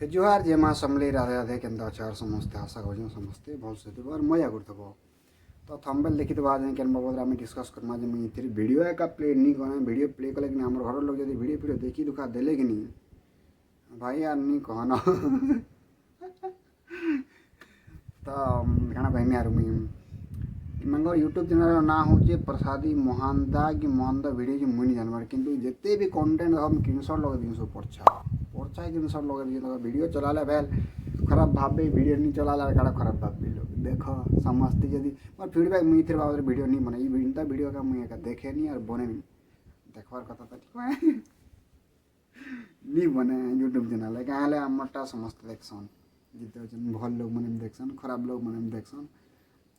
हे जुहार जे माँ समले राधे राधे केंदा अचार समस्ते आशा करूँ समस्ते भल से और मजा करथब तो थंबनेल देखि तो आज केन बाबद आम डिस्कस करमा जे मुई इथिर वीडियो एका प्ले नहीं करें वीडियो प्ले कले कि हमर घर लोग जब वीडियो देखी दुखा देले कि नहीं भाई यार नहीं कहना तो काना कहमी यार मुई मंगो यूट्यूब चैनल ना हूँ प्रसादी मोहनदा कि मोहनदा वीडियो मुई नहीं जानवर किंतु जिते भी कंटेंट हम स्क्रीनशॉट लगे दिन सब पर्चा स्क्रीनशॉट लगे दिन वीडियो चलाले भेल खराब भावे वीडियो नहीं चलाला काड़ा खराब भावे लोग देख समझते जदि मोर फीडबैक मुई इथिर बाबद वीडियो नहीं बने ई वीडियो का मुई एका देखे नहीं और बने नहीं देखवार कथा तो ठीक है नहीं बने यूट्यूब चैनल क्या आमरटा समस्त देखसन जिते भल लोग मैंने देखसन खराब लोग मैंने देखसन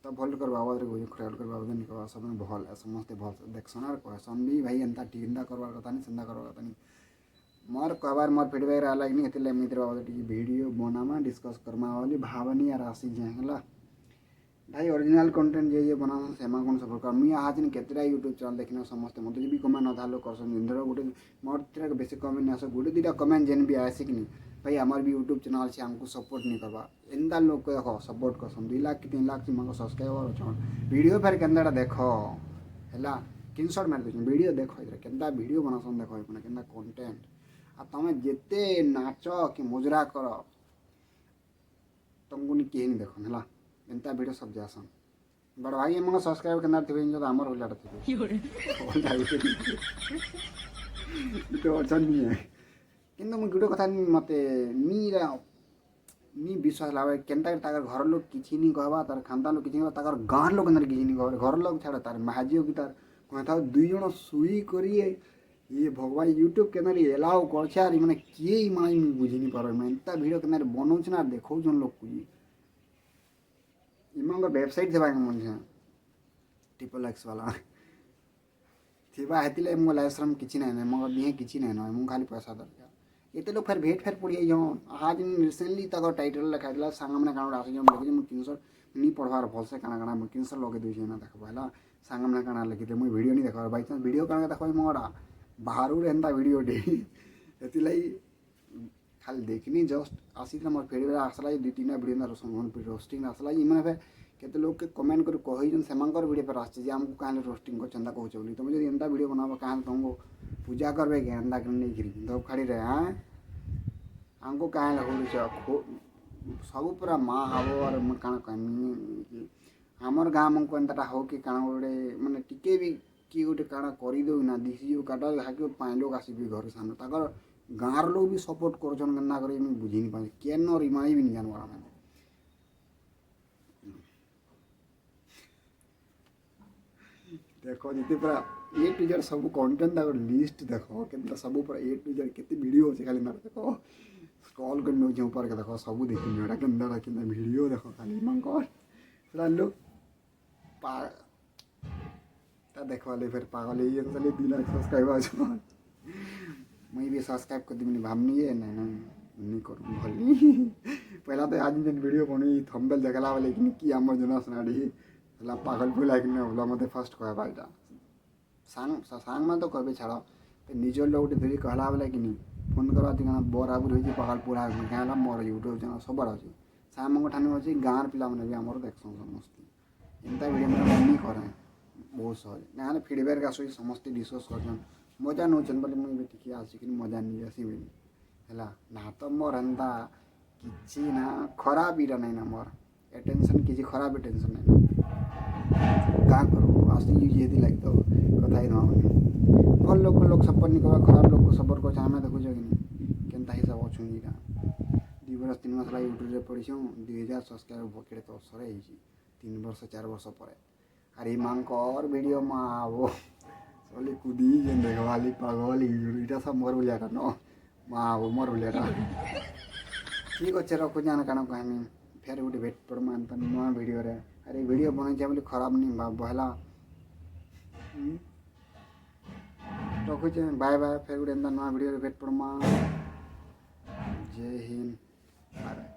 तो भल कर बाबद कह खराब कर बाबद नहीं कह सब भल समस्ते भल देखसन और कहसन भी भाई एंता ठीक एंता करवार कथा नहीं सेंता करवार कथा नहीं मोर कहबार मोर फीडबैक रहा कि नहीं मित्र बाबद टी वीडियो बनामा डिस्कस करमा बोली भावनी और आसी जाए है भाई ओरिजिनल कंटेंट जे बनाना सेमा कौन सब प्रकार मुझे आज केतटा यूट्यूब चैनल देखना समस्ते मत भी कमेंट अधा लोग करसन इंद्र गोटे मोर तिर बेसी कमेंट नहीं आस गोटे दुटा कमेंट जेन भी आसे कि नहीं भाई आमर भी यूट्यूब चैनल से हमको सपोर्ट नहीं करवा एंता लोग को देखो सपोर्ट करसन 2 लाख कि 3 लाख से सब्सक्राइबर अच्छा वीडियो फिर केंदा देख है स्क्रीनशॉट मार दे वीडियो देख केंता वीडियो बनासन देख केंता कंटेंट आ तमें जिते नाच कि मुजरा कर तुमको नहीं कहीं नहीं देखन है एंता वीडियो सब जासन बड़ भाई एम सब्सक्राइब करना थे जो आमर हो जाता तो अच्छा नहीं है किंतु मुझे गोटे कथा मत नहीं विश्वास लागे केनता तार घर लोग किसी नहीं कहवा तार खानदान लोग किसी तार गाँव लोग अंदर किसी नहीं कह घर लोग छाड़ तार महाजी कि तार कहता 2 जन सुई करिए ये भगवान यूट्यूब के अंदर एलाउ कर मैंने किए माँ बुझी नहीं पार मैं एंता वीडियो के अंदर बनाऊँ ना देखो जन लोग को इमान वेबसाइट थे मन XXX वाला थीबा हेतिले मो लाइश्रम किसी नहीं मगर दिहे किसी नहीं ना मुझे खाली पैसा दरकार ये लोग फिर भेट फेर पड़ी जाऊँ आज रिसेंटली तक टाइटल लिखा सांगमने काण आस लिखी मुझे स्क्रीनशॉट नहीं पढ़वार भल से काना काना स्क्रीनशॉट लगे दूसरे ना देखो है सांगमने काण लिखी मुझे वीडियो नहीं देखा बाई चांस वीडियो काण देखो मोड़ा बाहर एंता वीडियो टे ये खाली देखनी जस्ट आसी मोर फेर आसला 2-3 वीडियो रोस्टिंग आसला मैंने फिर केते लोग के कमेंट कर कहीजन से वीडियो पर आसे आमको कहाँ रोस्टिंग कर चंदा कहूँ बोली तुम जब एंता वीडियो बनाब कहाँ तुमको पूजा करवे कि एंता नहीं गिरी धप खाड़ी रहे हाँ हमको कहाँ हो सब पूरा माँ हब और काण कहमी आमर गाँव मको एंता हो कि काण गोटे मानने टिके भी किए गोटे काण करदे ना दिशी काटा हाकि 5 लोग आसबि घर सामने ताकर गाँव लोग भी सपोर्ट कर बुझी नहीं पाए केन और इमानी भी नहीं जानवर मैंने देखो जिते पूरा A to Z सब कंटेंट लिस्ट देखो के सब पूरा A to Z केते वीडियो अच्छे खाली देखो स्क्रॉल कर नो ऊपर के देखो सब देखी एटा के वीडियो देखो खाली मंकर पूरा लोग देखो फिर पागल ये चले 2 लाख सब्सक्राइबर मुझे भी सब्सक्राइब कर दी भावनी है नहीं करूँ भली पहला तो आज दिन वीडियो बनी थंबनेल देखला लेकिन कि आम जना सुनाड़ी पागल भी लाइक नहीं बोला मत फास्ट कहवा यहाँ सांग में तो कहे छाड़ निजर लोग धीरे कहला बोले कि नहीं फोन करवा क्या बराबर हो पागल पूरा क्या मोर यूट्यूब चैनल सब अच्छे सांग ठानी अच्छे गाँव पिला मैंने भी आमर देखसन समस्ते एंता वीडियो मैंने नहीं करें बहुत सहज गाँव फीडबैक आस समस्ते डिस्कस कर मजा नौचन बोले मुझे टिके आसिक मजा नहीं आसबि है ना तो मोर एंता कि ना खराब इटा नहीं ना मोर एटेंशन किसी खराब टेंशन नहीं क्या करूँ आसी ये लगे तो कथा ही ना भल लोग सपोर्ट नहीं कर खराब लोग को सपोर्ट कर आम देखुच कि नहीं केनता हिसाब अच्छु यहाँ 2 वर्ष 3 वर्ष लगे यूट्यूब पढ़ी 2000 सब्सक्राइबर केड़े तो सर 3 वर्ष 4 वर्ष पर अरे मांकर वीडियो माँ वो चली कूदी जेन देखवाली पागल इटा सब मोर बुलियाटा न माँ वो मोर बुलियाटा ठीक अच्छे रखु जाना काण कहमी फेर गोटे भेट पड़मा नुआ वीडियो रे अरे वीडियो बन बोली खराब नहीं भाव है रखुचे बाय बाय फिर गोटे नुआ वीडियो भेट पड़मा जय हिंद बाय बाय।